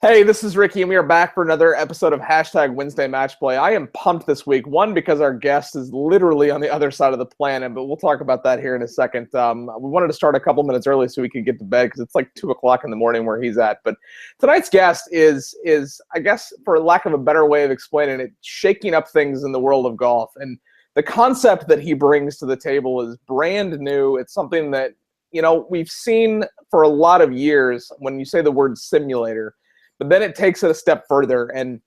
Hey, this is Ricky, and we are back for another episode of Hashtag Wednesday Match Play. I am pumped this week. One, because our guest is literally on the other side of the planet, but we'll talk about that here in a second. We wanted to start a couple minutes early so we could get to bed because it's like 2 o'clock in the morning where he's at. But tonight's guest is, I guess, for lack of a better way of explaining it, shaking up things in the world of golf. And the concept that he brings to the table is brand new. It's something that, we've seen for a lot of years when you say the word simulator. But then it takes it a step further. And,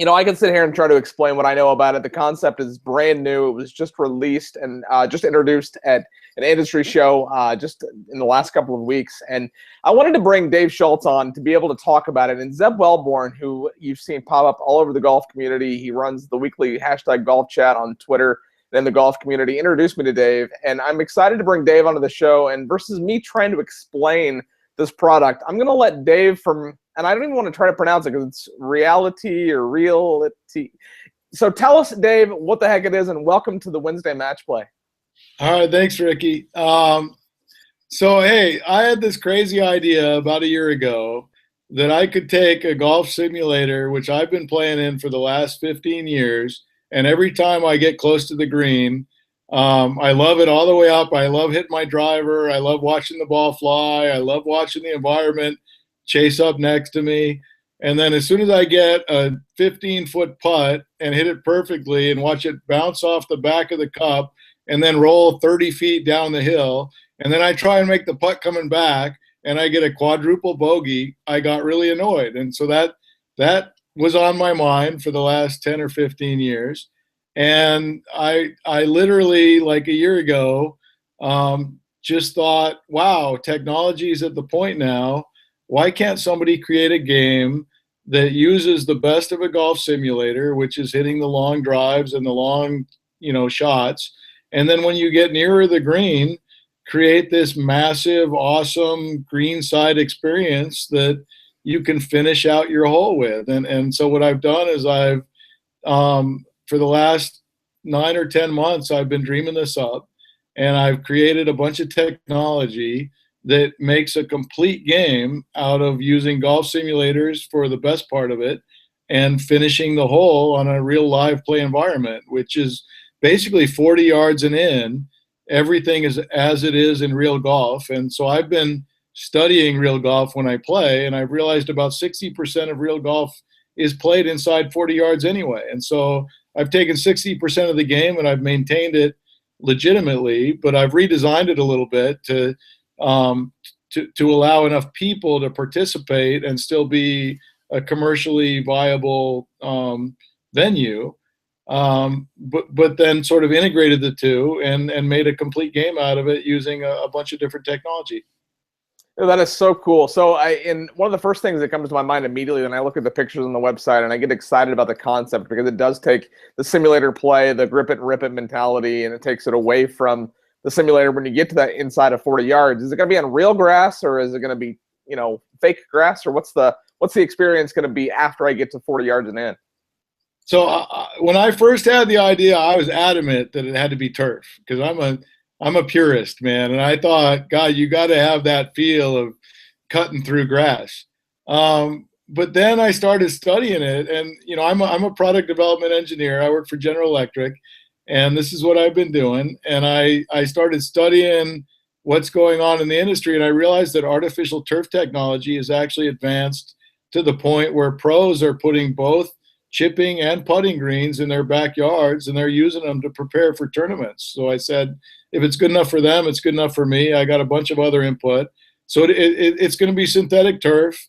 I can sit here and try to explain what I know about it. The concept is brand new. It was just released and just introduced at an industry show just in the last couple of weeks. And I wanted to bring Dave Shultz on to be able to talk about it. And Zeb Welborn, who you've seen pop up all over the golf community, he runs the weekly hashtag golf chat on Twitter and in the golf community, introduced me to Dave. And I'm excited to bring Dave onto the show. And versus me trying to explain this product, I'm going to let Dave from, and I don't even want to try to pronounce it because it's REALiTEE or REALiTEE. So tell us, Dave, what the heck it is, and welcome to the Wednesday Match Play. All right, thanks, Ricky. Hey, I had this crazy idea about a year ago that I could take a golf simulator, which I've been playing in for the last 15 years, and every time I get close to the green, I love it all the way up. I love hitting my driver. I love watching the ball fly. I love watching the environment chase up next to me. And then as soon as I get a 15-foot putt and hit it perfectly and watch it bounce off the back of the cup and then roll 30 feet down the hill, and then I try and make the putt coming back and I get a quadruple bogey, I got really annoyed. And so that was on my mind for the last 10 or 15 years. And I literally, like a year ago, just thought, wow, technology is at the point now. Why can't somebody create a game that uses the best of a golf simulator, which is hitting the long drives and the long, shots, and then when you get nearer the green, create this massive, awesome greenside experience that you can finish out your hole with. And so what I've done is I've for the last 9 or 10 months, I've been dreaming this up, and I've created a bunch of technology that makes a complete game out of using golf simulators for the best part of it and finishing the hole on a real live play environment, which is basically 40 yards and in. Everything is as it is in real golf. And so I've been studying real golf when I play, and I've realized about 60% of real golf is played inside 40 yards anyway. And so I've taken 60% of the game and I've maintained it legitimately, but I've redesigned it a little bit to allow enough people to participate and still be a commercially viable venue, but then sort of integrated the two and made a complete game out of it using a bunch of different technology. That is so cool. So one of the first things that comes to my mind immediately when I look at the pictures on the website, and I get excited about the concept because it does take the simulator play, the grip it and rip it mentality, and it takes it away from the simulator when you get to that inside of 40 yards. Is it going to be on real grass, or is it going to be, fake grass, or what's the experience going to be after I get to 40 yards and in? So when I first had the idea, I was adamant that it had to be turf because I'm a purist, man. And I thought, God, you got to have that feel of cutting through grass. But then I started studying it, and I'm a product development engineer. I work for General Electric, and this is what I've been doing. And I started studying what's going on in the industry, and I realized that artificial turf technology is actually advanced to the point where pros are putting both chipping and putting greens in their backyards, and they're using them to prepare for tournaments. So I said, if it's good enough for them, it's good enough for me. I got a bunch of other input. So it's going to be synthetic turf,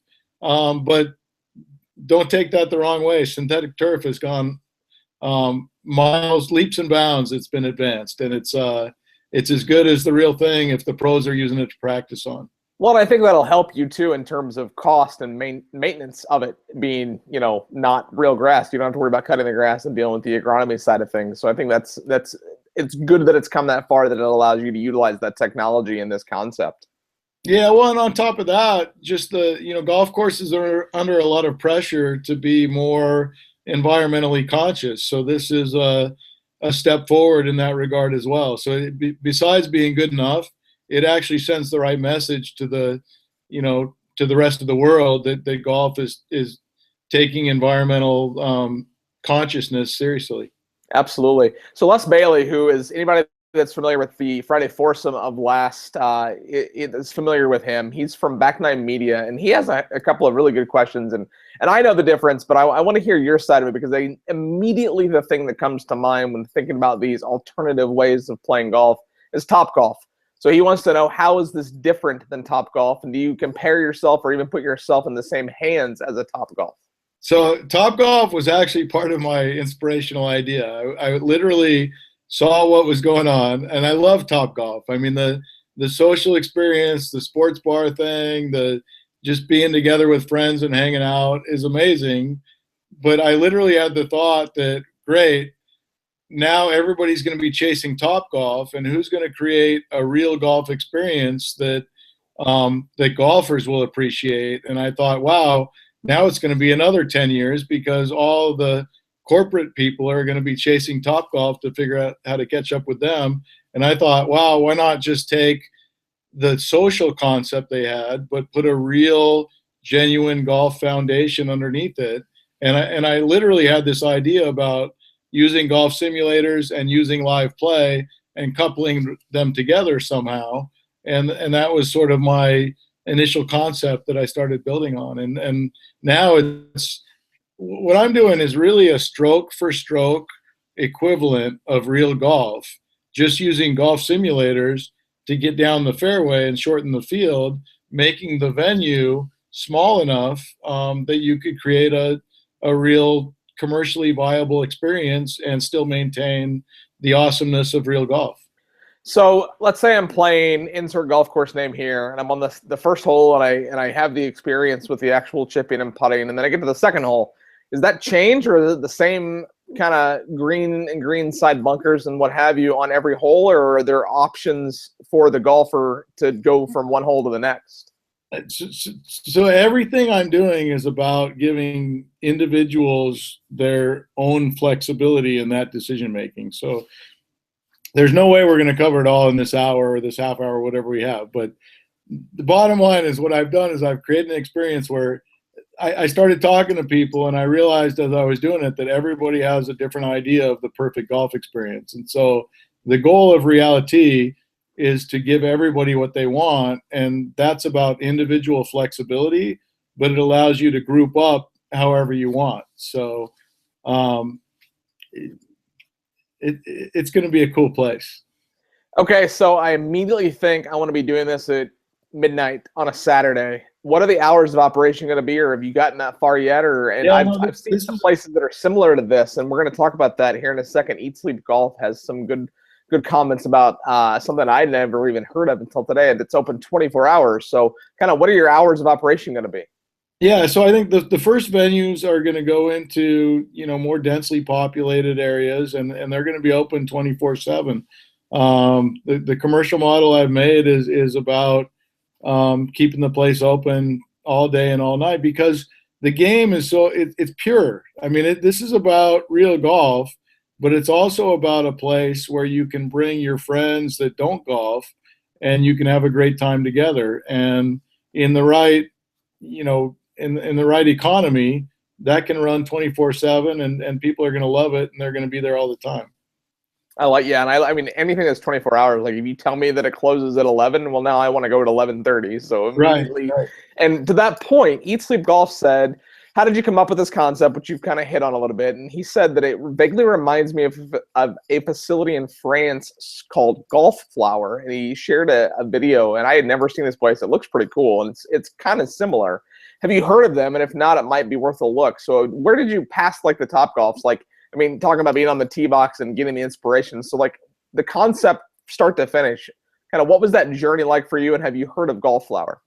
but don't take that the wrong way. Synthetic turf has gone miles, leaps and bounds. It's been advanced, and it's as good as the real thing if the pros are using it to practice on. Well, I think that'll help you too in terms of cost and maintenance of it being, not real grass. You don't have to worry about cutting the grass and dealing with the agronomy side of things. So I think it's good that it's come that far that it allows you to utilize that technology in this concept. Yeah, well, and on top of that, just golf courses are under a lot of pressure to be more environmentally conscious. So this is a step forward in that regard as well. So besides being good enough, it actually sends the right message to the to the rest of the world that golf is taking environmental consciousness seriously. Absolutely. So Les Bailey, who is anybody that's familiar with the Friday foursome of last, is familiar with him. He's from Back Nine Media, and he has a couple of really good questions. And I know the difference, but I want to hear your side of it, because immediately the thing that comes to mind when thinking about these alternative ways of playing golf is Topgolf. So he wants to know, how is this different than Topgolf, and do you compare yourself or even put yourself in the same hands as a Topgolf? So Topgolf was actually part of my inspirational idea. I literally saw what was going on, and I love Topgolf. I mean, the social experience, the sports bar thing, the just being together with friends and hanging out is amazing. But I literally had the thought that, great, now everybody's going to be chasing Topgolf, and who's going to create a real golf experience that that golfers will appreciate? And I thought, wow, now it's going to be another 10 years, because all the corporate people are going to be chasing Topgolf to figure out how to catch up with them. And I thought, wow, why not just take the social concept they had, but put a real, genuine golf foundation underneath it? And I literally had this idea about using golf simulators and using live play and coupling them together somehow. And that was sort of my initial concept that I started building on. And now it's, what I'm doing is really a stroke for stroke equivalent of real golf, just using golf simulators to get down the fairway and shorten the field, making the venue small enough that you could create a real commercially viable experience and still maintain the awesomeness of real golf. So let's say I'm playing, insert golf course name here, and I'm on the first hole, and I have the experience with the actual chipping and putting, and then I get to the second hole. Is that change, or is it the same kind of green side bunkers and what have you on every hole, or are there options for the golfer to go from one hole to the next? So everything I'm doing is about giving individuals their own flexibility in that decision making. So there's no way we're going to cover it all in this hour or this half hour, whatever we have. But the bottom line is, what I've done is I've created an experience where I started talking to people, and I realized as I was doing it that everybody has a different idea of the perfect golf experience. And so the goal of REALiTEE is to give everybody what they want, and that's about individual flexibility, but it allows you to group up however you want. So it's going to be a cool place. Okay, so I immediately think I want to be doing this at midnight on a Saturday. What are the hours of operation going to be, or have you gotten that far yet? I've seen some places that are similar to this, and we're going to talk about that here in a second. Eat Sleep Golf has some good comments about something I'd never even heard of until today, and it's open 24 hours. So kind of what are your hours of operation going to be? Yeah, so I think the first venues are going to go into, more densely populated areas, and they're going to be open 24/7. The commercial model I've made is about keeping the place open all day and all night, because the game is it's pure. I mean, this is about real golf, but it's also about a place where you can bring your friends that don't golf, and you can have a great time together. And in the right, in the right economy, that can run 24/7, and people are going to love it, and they're going to be there all the time. And I mean, anything that's 24 hours, like if you tell me that it closes at 11, well, now I want to go at 11:30. So immediately, right. And to that point, Eat Sleep Golf said, how did you come up with this concept, which you've kind of hit on a little bit? And he said that it vaguely reminds me of a facility in France called Golf Flower. And he shared a video, and I had never seen this place. It looks pretty cool, and it's kind of similar. Have you heard of them? And if not, it might be worth a look. So where did you pass like the Topgolfs? Like, I mean, talking about being on the tee box and getting the inspiration. So like the concept start to finish, kind of what was that journey like for you? And have you heard of Golf Flower?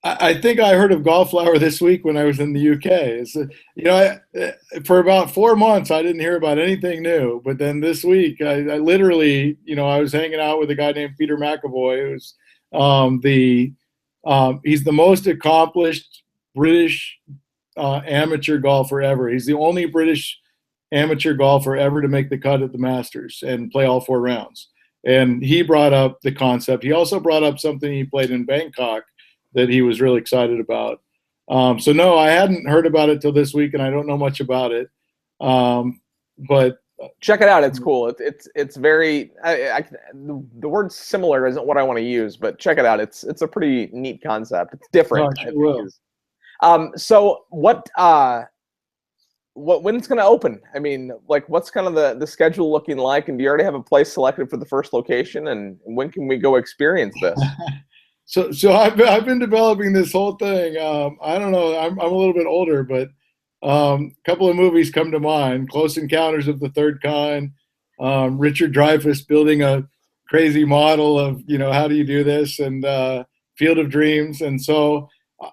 I think I heard of Golf Flower this week when I was in the UK. For about 4 months, I didn't hear about anything new. But then this week, I literally, I was hanging out with a guy named Peter McAvoy, who's he's the most accomplished British amateur golfer ever. He's the only British amateur golfer ever to make the cut at the Masters and play all 4 rounds. And he brought up the concept. He also brought up something he played in Bangkok that he was really excited about. So no, I hadn't heard about it till this week, and I don't know much about it. But check it out. It's cool. It's very the word similar isn't what I want to use, but check it out. It's a pretty neat concept. It's different. No, I will. So what when it's going to open? I mean, like, what's kind of the schedule looking like? And do you already have a place selected for the first location? And when can we go experience this? So I've been developing this whole thing. I don't know. I'm a little bit older, but a couple of movies come to mind: Close Encounters of the Third Kind, Richard Dreyfuss building a crazy model of, how do you do this, and Field of Dreams. And so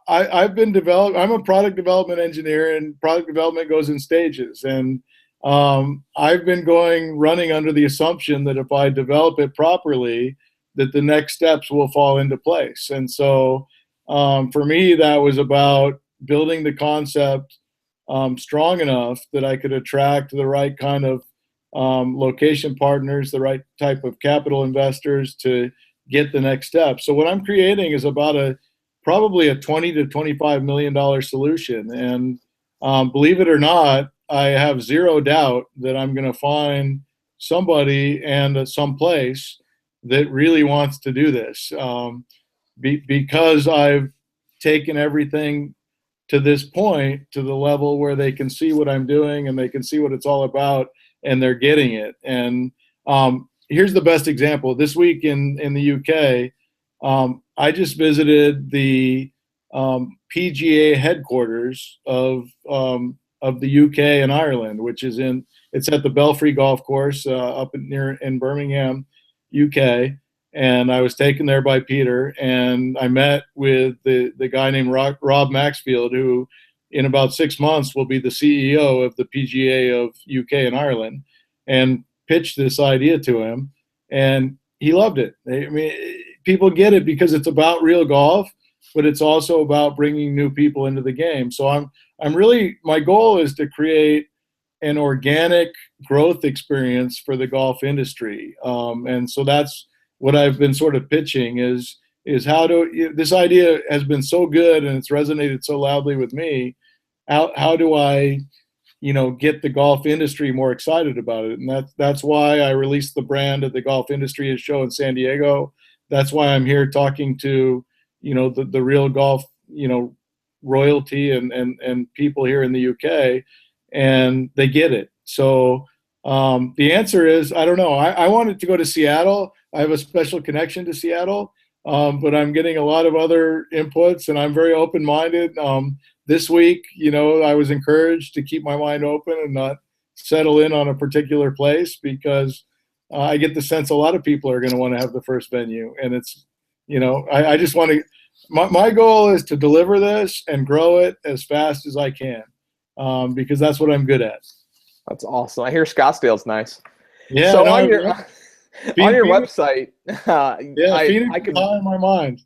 I'm a product development engineer, and product development goes in stages. And I've been running under the assumption that if I develop it properly, that the next steps will fall into place. And so for me, that was about building the concept strong enough that I could attract the right kind of location partners, the right type of capital investors to get the next step. So what I'm creating is about probably a $20 to $25 million solution. And believe it or not, I have zero doubt that I'm going to find somebody and some place that really wants to do this, because I've taken everything to this point to the level where they can see what I'm doing and they can see what it's all about, and they're getting it. And here's the best example. This week in the UK, I just visited the PGA headquarters of the UK and Ireland, which is it's at the Belfry Golf Course up in Birmingham, UK. And I was taken there by Peter, and I met with the guy named Rob Maxfield, who in about 6 months will be the CEO of the PGA of UK and Ireland, and pitched this idea to him, and he loved it. I mean, people get it because it's about real golf, but it's also about bringing new people into the game. So I'm really, my goal is to create an organic growth experience for the golf industry. And so that's what I've been sort of pitching is this idea has been so good and it's resonated so loudly with me. How do I, get the golf industry more excited about it? And that's why I released the brand at the Golf Industry show in San Diego. That's why I'm here talking to, the real golf, royalty and people here in the UK, and they get it. So the answer is, I don't know. I wanted to go to Seattle. I have a special connection to Seattle, but I'm getting a lot of other inputs, and I'm very open-minded. This week, I was encouraged to keep my mind open and not settle in on a particular place, because I get the sense a lot of people are going to want to have the first venue. And it's, I just want to, my goal is to deliver this and grow it as fast as I can, because that's what I'm good at. That's awesome. I hear Scottsdale's nice. Yeah. So on your website, Phoenix is high in my mind.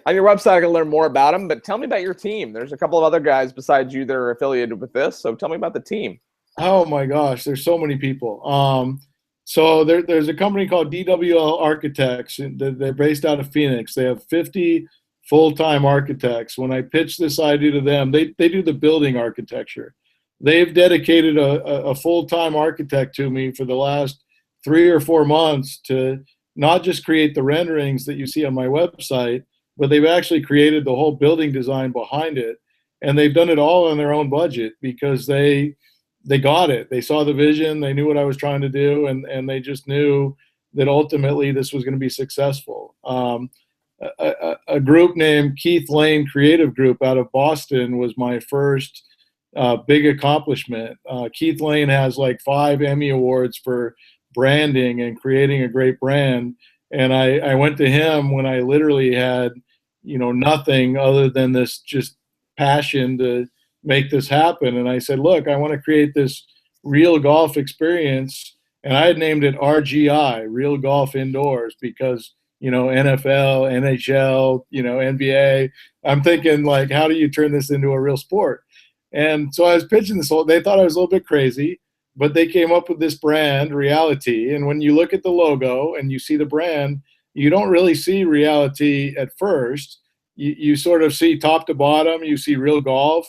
On your website, I can learn more about them, but tell me about your team. There's a couple of other guys besides you that are affiliated with this, so tell me about the team. Oh my gosh, there's so many people. So there's a company called DWL Architects. They're based out of Phoenix. They have 50 full-time architects. When I pitched this idea to them, they do the building architecture. They've dedicated a full-time architect to me for the last 3 or 4 months to not just create the renderings that you see on my website, but they've actually created the whole building design behind it. And they've done it all on their own budget because they got it. They saw the vision. They knew what I was trying to do. And they just knew that ultimately this was going to be successful. A group named Keith Lane Creative Group out of Boston was my first big accomplishment. Keith Lane has like 5 Emmy Awards for branding and creating a great brand. And I went to him when I literally had, nothing other than this just passion to make this happen. And I said, look, I want to create this real golf experience. And I had named it RGI, Real Golf Indoors, because, NFL, NHL, NBA. I'm thinking, like, how do you turn this into a real sport? And so I was pitching this they thought I was a little bit crazy, but they came up with this brand, REALiTEE. And when you look at the logo and you see the brand, you don't really see REALiTEE at first. you sort of see top to bottom, you see real golf,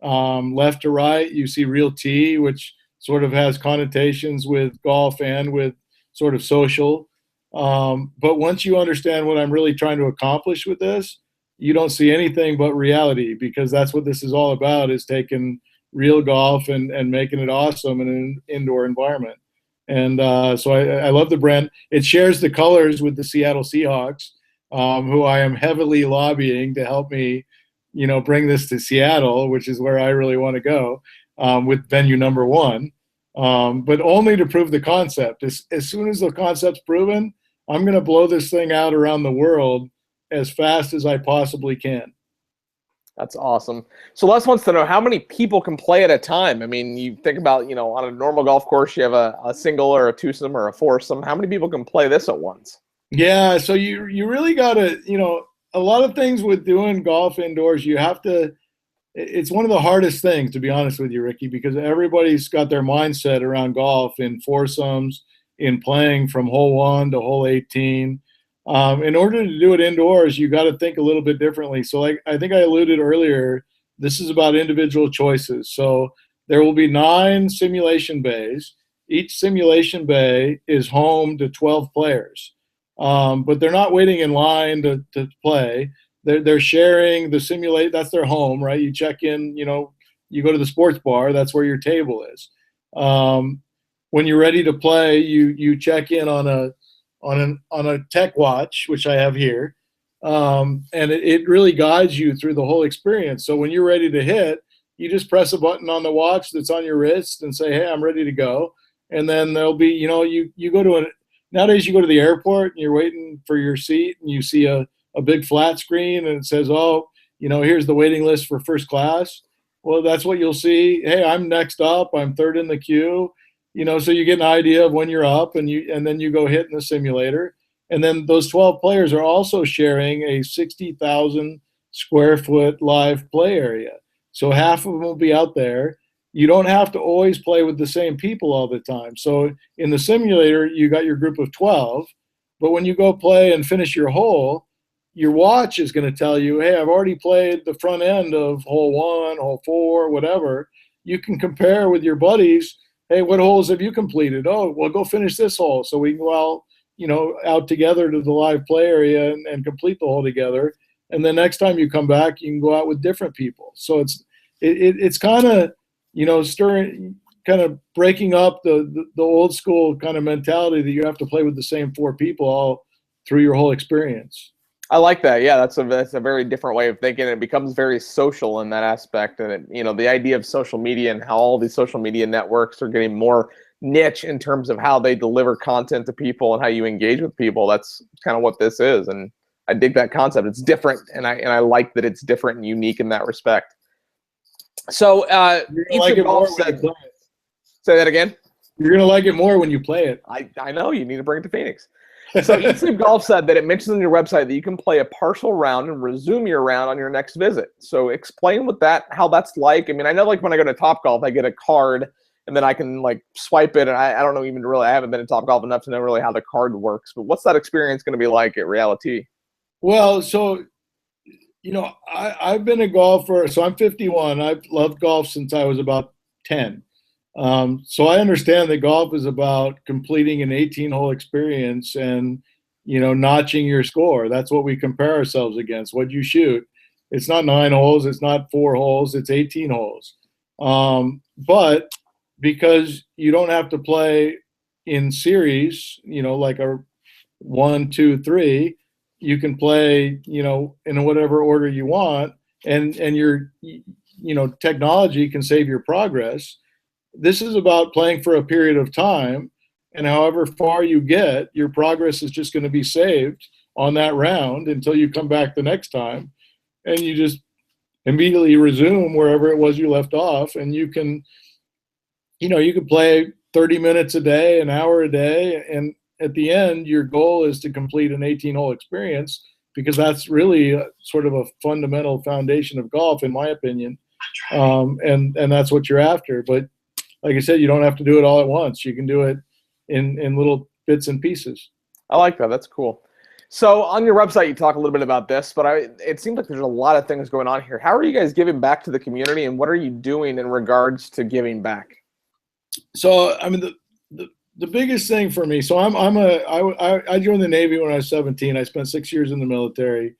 left to right, you see REALiTEE, which sort of has connotations with golf and with sort of social. But once you understand what I'm really trying to accomplish with this, you don't see anything but reality, because that's what this is all about, is taking real golf and making it awesome in an indoor environment. And so I love the brand. It shares the colors with the Seattle Seahawks, who I am heavily lobbying to help me, bring this to Seattle, which is where I really want to go, with venue number one, but only to prove the concept. As soon as the concept's proven, I'm going to blow this thing out around the world as fast as I possibly can. That's awesome. So Les wants to know, how many people can play at a time? I mean, you think about, on a normal golf course, you have a single or a twosome or a foursome. How many people can play this at once? Yeah, so you really got to, a lot of things with doing golf indoors, you have to, it's one of the hardest things, to be honest with you, Ricky, because everybody's got their mindset around golf in foursomes, in playing from hole 1 to hole 18. In order to do it indoors, you got to think a little bit differently. So like I think I alluded earlier, this is about individual choices. So there will be 9 simulation bays. Each simulation bay is home to 12 players. But they're not waiting in line to play. They're sharing the simulate. That's their home, right? You check in, you go to the sports bar. That's where your table is. When you're ready to play, you check in on a tech watch, which I have here, and it really guides you through the whole experience. So when you're ready to hit, you just press a button on the watch that's on your wrist and say, "Hey, I'm ready to go." And then there'll be, you go to nowadays you go to the airport and you're waiting for your seat and you see a big flat screen and it says, "Oh, here's the waiting list for first class." Well, that's what you'll see. Hey, I'm next up. I'm third in the queue. So you get an idea of when you're up, and then you go hit in the simulator. And then those 12 players are also sharing a 60,000 square foot live play area. So half of them will be out there. You don't have to always play with the same people all the time. So in the simulator, you got your group of 12, but when you go play and finish your hole, your watch is going to tell you, "Hey, I've already played the front end of hole 1, hole 4, whatever." You can compare with your buddies. "Hey, what holes have you completed?" "Oh, well, go finish this hole." So we can go out together to the live play area and complete the hole together. And then next time you come back, you can go out with different people. So it's kind of, stirring, kind of breaking up the old school kind of mentality that you have to play with the same 4 people all through your whole experience. I like that. Yeah, that's a very different way of thinking. It becomes very social in that aspect. And the idea of social media and how all these social media networks are getting more niche in terms of how they deliver content to people and how you engage with people. That's kind of what this is. And I dig that concept. It's different, and I like that it's different and unique in that respect. So like it more when you play it. Say that again. You're gonna like it more when you play it. I know, you need to bring it to Phoenix. So Eat Golf said that it mentions on your website that you can play a partial round and resume your round on your next visit. So explain how that's like. I mean, I know like when I go to Topgolf, I get a card and then I can like swipe it. And I don't know even really, I haven't been to Topgolf enough to know really how the card works. But what's that experience going to be like at REALiTEE? Well, so, I've been a golfer. So I'm 51. I've loved golf since I was about 10. So I understand that golf is about completing an 18-hole experience and, notching your score. That's what we compare ourselves against, what you shoot. It's not 9 holes, it's not 4 holes, it's 18 holes. But because you don't have to play in series, like a 1, 2, 3, you can play, in whatever order you want, and your, technology can save your progress. This is about playing for a period of time, and however far you get, your progress is just going to be saved on that round until you come back the next time, and you just immediately resume wherever it was you left off, and you can play 30 minutes a day, an hour a day, and at the end, your goal is to complete an 18-hole experience, because that's really sort of a fundamental foundation of golf, in my opinion, and that's what you're after. But like I said, you don't have to do it all at once. You can do it in little bits and pieces. I like that. That's cool. So on your website, you talk a little bit about this, but it seems like there's a lot of things going on here. How are you guys giving back to the community, and what are you doing in regards to giving back? So, I mean, the biggest thing for me, so I joined the Navy when I was 17. I spent 6 years in the military,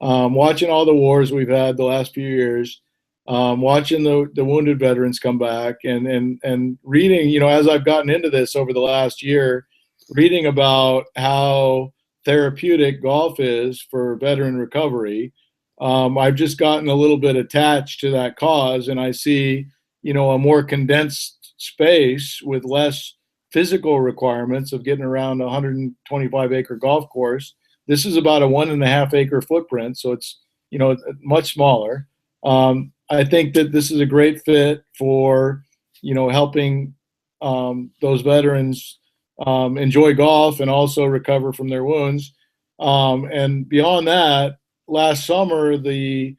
watching all the wars we've had the last few years, watching the wounded veterans come back, and reading, you know, as I've gotten into this over the last year, reading about how therapeutic golf is for veteran recovery. I've just gotten a little bit attached to that cause, and I see, you know, a more condensed space with less physical requirements of getting around a 125-acre golf course. This is about a 1.5-acre footprint, so it's, you know, much smaller. I think that this is a great fit for, you know, helping those veterans enjoy golf and also recover from their wounds. And beyond that, last summer the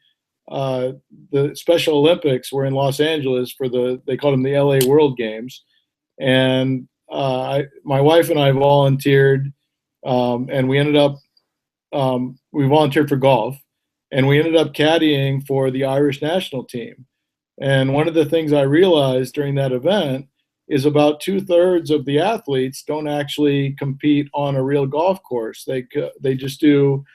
Special Olympics were in Los Angeles for they called them the LA World Games, and my wife and I volunteered, and we ended up we volunteered for golf, and we ended up caddying for the Irish national team. And one of the things I realized during that event is about 2/3 of the athletes don't actually compete on a real golf course. They just do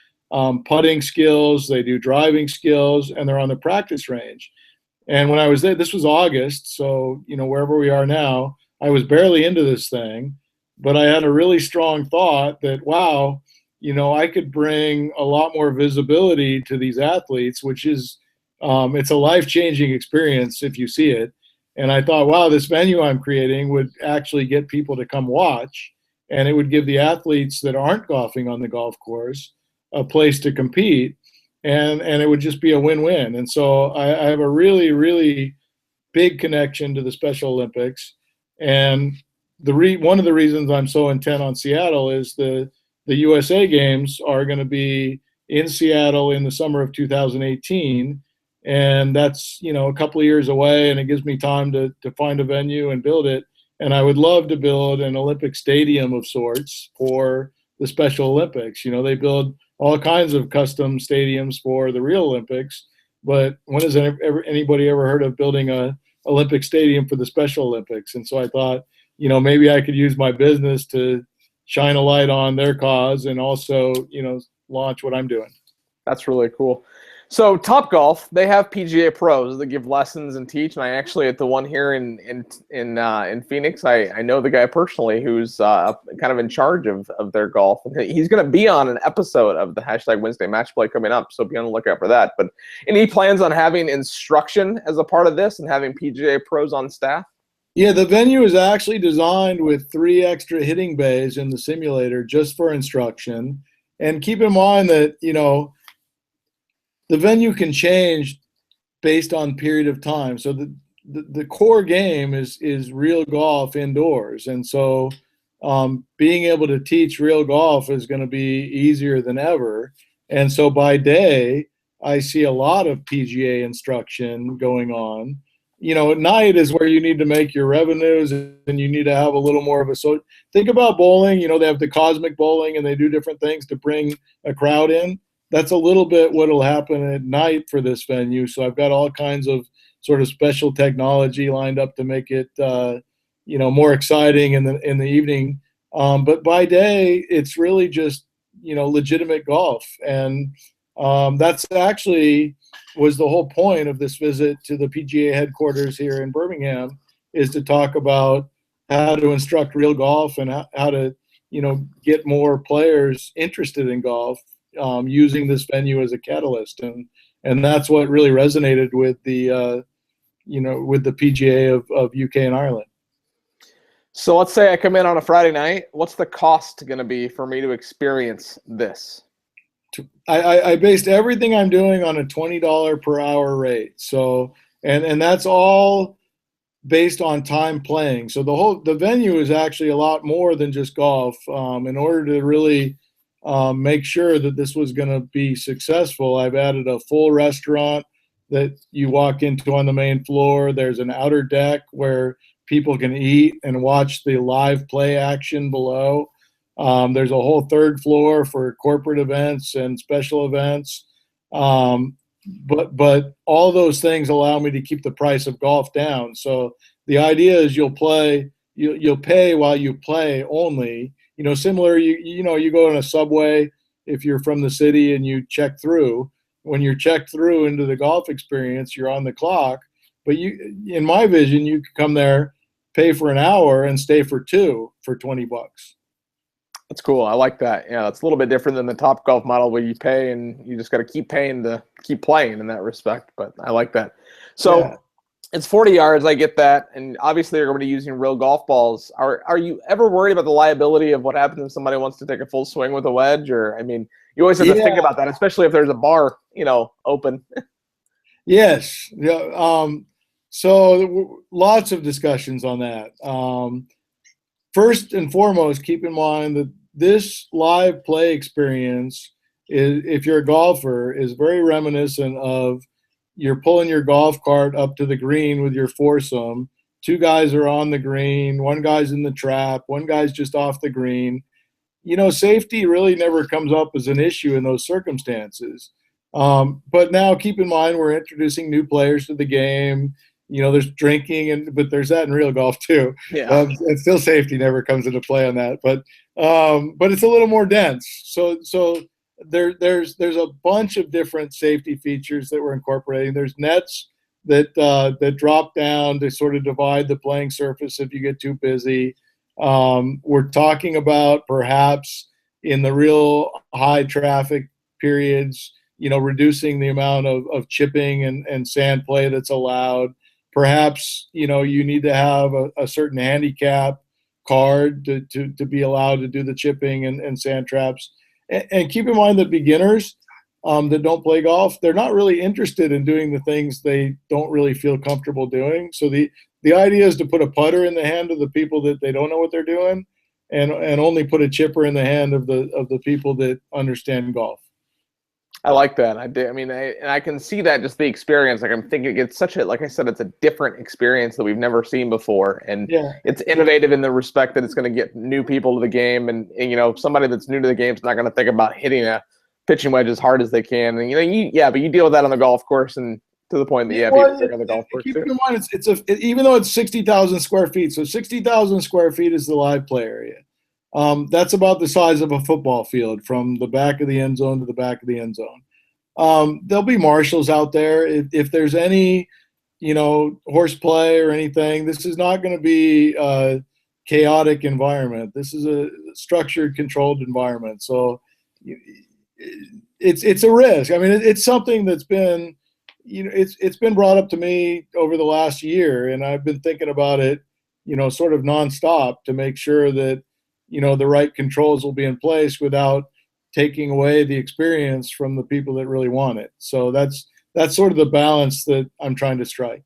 putting skills, they do driving skills, and they're on the practice range. And when I was there, this was August, so, you know, wherever we are now, I was barely into this thing, but I had a really strong thought that, wow, you know, I could bring a lot more visibility to these athletes, which is, it's a life-changing experience if you see it. And I thought, wow, this venue I'm creating would actually get people to come watch, and it would give the athletes that aren't golfing on the golf course a place to compete, and it would just be a win-win. And so I have a really, really big connection to the Special Olympics. And one of the reasons I'm so intent on Seattle is the USA Games are going to be in Seattle in the summer of 2018. And that's, you know, a couple of years away, and it gives me time to find a venue and build it. And I would love to build an Olympic stadium of sorts for the Special Olympics. You know, they build all kinds of custom stadiums for the real Olympics, but when has anybody ever heard of building a Olympic stadium for the Special Olympics? And so I thought, you know, maybe I could use my business to shine a light on their cause and also, you know, launch what I'm doing. That's really cool. So Topgolf, they have PGA pros that give lessons and teach, and I actually at the one here in Phoenix, I know the guy personally who's kind of in charge of their golf. He's going to be on an episode of the Hashtag Wednesday Match Play coming up, so be on the lookout for that. But any plans on having instruction as a part of this and having PGA pros on staff? Yeah, the venue is actually designed with 3 extra hitting bays in the simulator just for instruction. And keep in mind that, you know, the venue can change based on period of time. So the core game is real golf indoors. And so being able to teach real golf is going to be easier than ever. And so by day, I see a lot of PGA instruction going on. You know, at night is where you need to make your revenues, and you need to have a little more of a, so think about bowling. You know, they have the cosmic bowling and they do different things to bring a crowd in. That's a little bit what will happen at night for this venue. So I've got all kinds of sort of special technology lined up to make it, you know, more exciting in the evening. But by day, it's really just, you know, legitimate golf. And that's actually was the whole point of this visit to the PGA headquarters here in Birmingham, is to talk about how to instruct real golf and how to, you know, get more players interested in golf, using this venue as a catalyst. And that's what really resonated with the, you know, with the PGA of UK and Ireland. So let's say I come in on a Friday night. What's the cost going to be for me to experience this? I based everything I'm doing on a $20 per hour rate. So, and that's all based on time playing. So the venue is actually a lot more than just golf. In order to really make sure that this was going to be successful, I've added a full restaurant that you walk into on the main floor. There's an outer deck where people can eat and watch the live play action below. There's a whole third floor for corporate events and special events. But all those things allow me to keep the price of golf down. So the idea is you'll pay while you play only. Similar, you go in a subway if you're from the city and you check through. When you're checked through into the golf experience, you're on the clock. But in my vision, you could come there, pay for an hour, and stay for 2 for $20. That's cool. I like that. Yeah, it's a little bit different than the Top Golf model where you pay and you just got to keep paying to keep playing in that respect. But I like that. So yeah. It's 40 yards. I get that. And obviously you're going to be using real golf balls. Are you ever worried about the liability of what happens if somebody wants to take a full swing with a wedge? Or, I mean, you always have to think about that, especially if there's a bar, open. Yes. Yeah. So lots of discussions on that. First and foremost, keep in mind that this live play experience, if you're a golfer, is very reminiscent of you're pulling your golf cart up to the green with your foursome. 2 guys are on the green, 1 guy's in the trap, 1 guy's just off the green. Safety really never comes up as an issue in those circumstances. But now keep in mind we're introducing new players to the game. There's drinking, but there's that in real golf too. Yeah. And still safety never comes into play on that. But it's a little more dense. So there's a bunch of different safety features that we're incorporating. There's nets that drop down to sort of divide the playing surface if you get too busy. We're talking about perhaps in the real high traffic periods, reducing the amount of chipping and sand play that's allowed. Perhaps, you need to have a certain handicap card to be allowed to do the chipping and sand traps. And keep in mind that beginners that don't play golf, they're not really interested in doing the things they don't really feel comfortable doing. So the idea is to put a putter in the hand of the people that they don't know what they're doing and only put a chipper in the hand of the people that understand golf. I like that. I can see that, just the experience. Like, I'm thinking it's like I said, it's a different experience that we've never seen before. And it's innovative in the respect that it's going to get new people to the game. And somebody that's new to the game is not going to think about hitting a pitching wedge as hard as they can. And, but you deal with that on the golf course, and to the point that, people think on the golf course keep too. in mind, even though it's 60,000 square feet, so 60,000 square feet is the live play area. That's about the size of a football field from the back of the end zone to the back of the end zone. There'll be marshals out there. If there's any, horseplay or anything, this is not going to be a chaotic environment. This is a structured, controlled environment. So it's a risk. I mean, it's something that's been, it's been brought up to me over the last year, and I've been thinking about it, sort of nonstop to make sure that, the right controls will be in place without taking away the experience from the people that really want it. So that's sort of the balance that I'm trying to strike.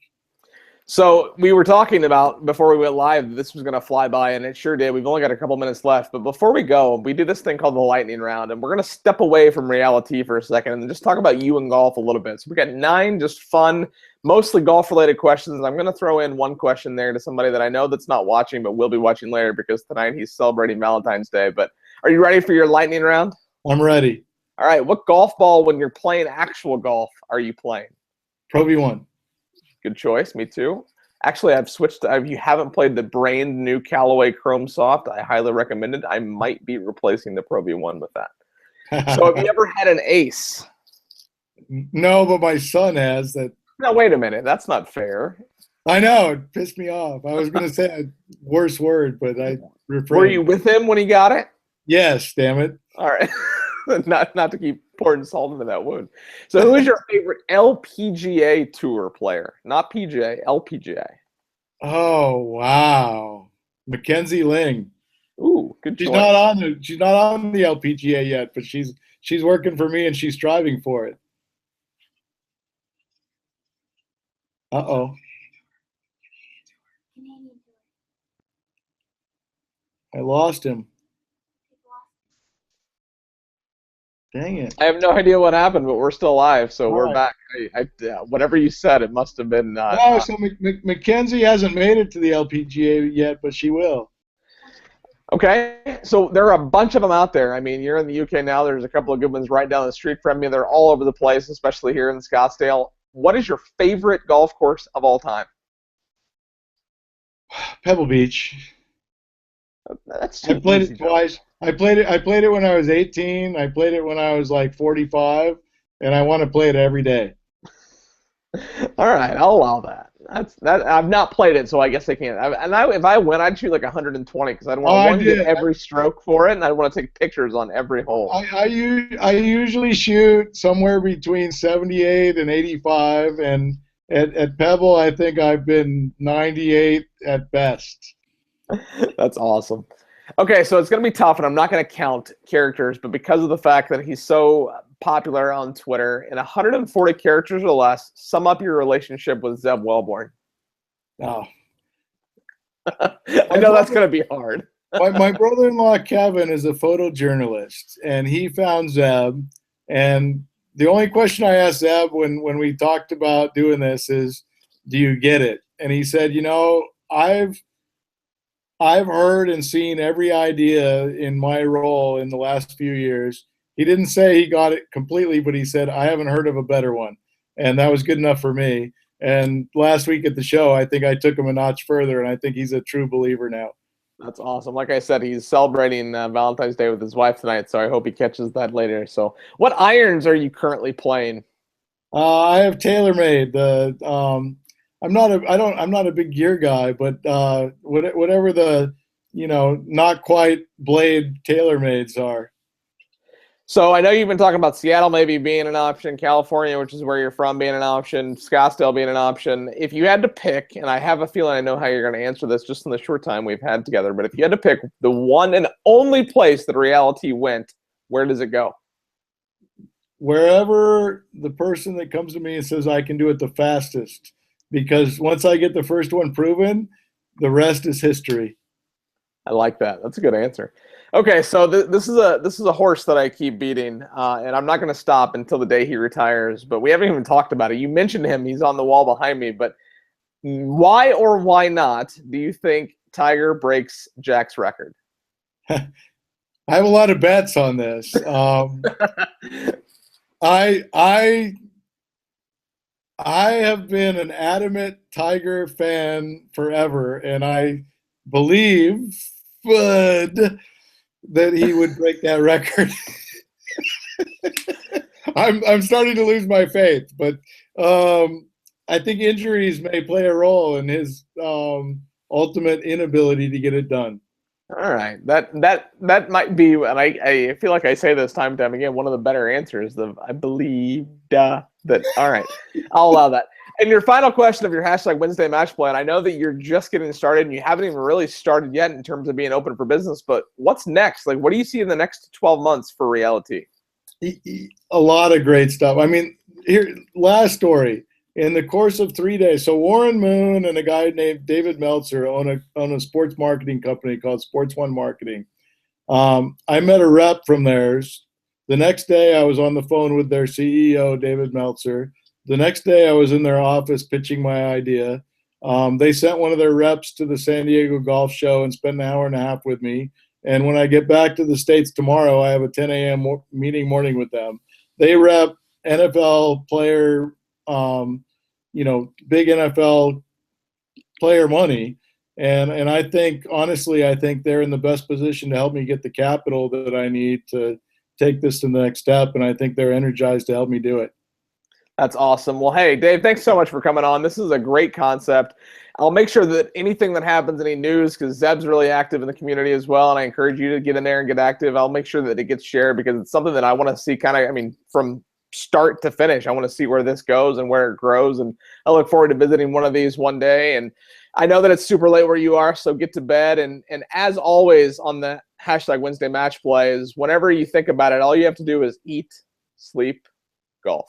So we were talking about before we went live, this was going to fly by, and it sure did. We've only got a couple minutes left, but before we go, we do this thing called the lightning round, and we're going to step away from REALiTEE for a second and just talk about you and golf a little bit. So we got 9 just fun, mostly golf-related questions. I'm going to throw in one question there to somebody that I know that's not watching, but will be watching later because tonight he's celebrating Valentine's Day. But are you ready for your lightning round? I'm ready. All right. What golf ball, when you're playing actual golf, are you playing? Pro V1. Good choice. Me too. Actually, I've switched. If you haven't played the brand new Callaway Chrome Soft, I highly recommend it. I might be replacing the Pro V1 with that. So have you ever had an ace? No, but my son has that. No, wait a minute. That's not fair. I know. It pissed me off. I was going to say a worse word, but I refrained. Were you with him when he got it? Yes, damn it. All right. not to keep pouring salt into that wound. So who is your favorite LPGA Tour player? Not PGA, LPGA. Oh, wow. Mackenzie Ling. Ooh, good choice. She's not on the LPGA yet, but she's working for me and she's striving for it. Uh-oh. I lost him. Dang it. I have no idea what happened, but we're still alive, so we're back. Whatever you said, it must have been... so Mackenzie hasn't made it to the LPGA yet, but she will. Okay, so there are a bunch of them out there. I mean, you're in the UK now. There's a couple of good ones right down the street from you. They're all over the place, especially here in Scottsdale. What is your favorite golf course of all time? Pebble Beach. That's I too played easy, it though. twice. I played it when I was 18. I played it when I was like 45, and I want to play it every day. All right, I'll allow that. That I've not played it, so I guess I can't. If I win, I'd shoot like 120 because I'd Oh, want to I one get did. every stroke for it, and I'd want to take pictures on every hole. I usually shoot somewhere between 78 and 85, and at Pebble, I think I've been 98 at best. That's awesome. Okay, so it's going to be tough, and I'm not going to count characters, but because of the fact that he's so popular on Twitter, in 140 characters or less, sum up your relationship with Zeb Welborn. Oh, I my know that's brother, going to be hard. my brother-in-law Kevin is a photojournalist, and he found Zeb. And the only question I asked Zeb when we talked about doing this is, "Do you get it?" And he said, I've heard and seen every idea in my role in the last few years. He didn't say he got it completely, but he said, I haven't heard of a better one. And that was good enough for me. And last week at the show, I think I took him a notch further, and I think he's a true believer now. That's awesome. Like I said, he's celebrating Valentine's Day with his wife tonight, so I hope he catches that later. So, what irons are you currently playing? I have TaylorMade. I'm not a big gear guy, but whatever the not quite blade TaylorMades are. So I know you've been talking about Seattle maybe being an option, California, which is where you're from, being an option, Scottsdale being an option. If you had to pick, and I have a feeling I know how you're going to answer this just in the short time we've had together, but if you had to pick the one and only place that REALiTEE went, where does it go? Wherever the person that comes to me and says I can do it the fastest, because once I get the first one proven, the rest is history. I like that. That's a good answer. Okay, so this is a horse that I keep beating, and I'm not going to stop until the day he retires. But we haven't even talked about it. You mentioned him; he's on the wall behind me. But why or why not do you think Tiger breaks Jack's record? I have a lot of bets on this. I have been an adamant Tiger fan forever, and I believe that he would break that record. I'm starting to lose my faith, but I think injuries may play a role in his ultimate inability to get it done. All right, that might be, and I feel like I say this time and time again, one of the better answers. I believe that. All right, I'll allow that. And your final question of your hashtag Wednesday match play, and I know that you're just getting started and you haven't even really started yet in terms of being open for business, but what's next? Like, what do you see in the next 12 months for REALiTEE? A lot of great stuff. I mean, here, last story. In the course of 3 days, so Warren Moon and a guy named David Meltzer own a sports marketing company called Sports One Marketing. I met a rep from theirs. The next day, I was on the phone with their CEO, David Meltzer. The next day, I was in their office pitching my idea. They sent one of their reps to the San Diego Golf Show and spent an hour and a half with me. And when I get back to the States tomorrow, I have a 10 a.m. meeting morning with them. They rep NFL player, big NFL player money. And I think, honestly, I think they're in the best position to help me get the capital that I need to take this to the next step. And I think they're energized to help me do it. That's awesome. Well, hey, Dave, thanks so much for coming on. This is a great concept. I'll make sure that anything that happens, any news, because Zeb's really active in the community as well, and I encourage you to get in there and get active. I'll make sure that it gets shared because it's something that I want to see from start to finish. I want to see where this goes and where it grows, and I look forward to visiting one of these one day. And I know that it's super late where you are, so get to bed. And as always on the hashtag Wednesday match play is whenever you think about it, all you have to do is eat, sleep, golf.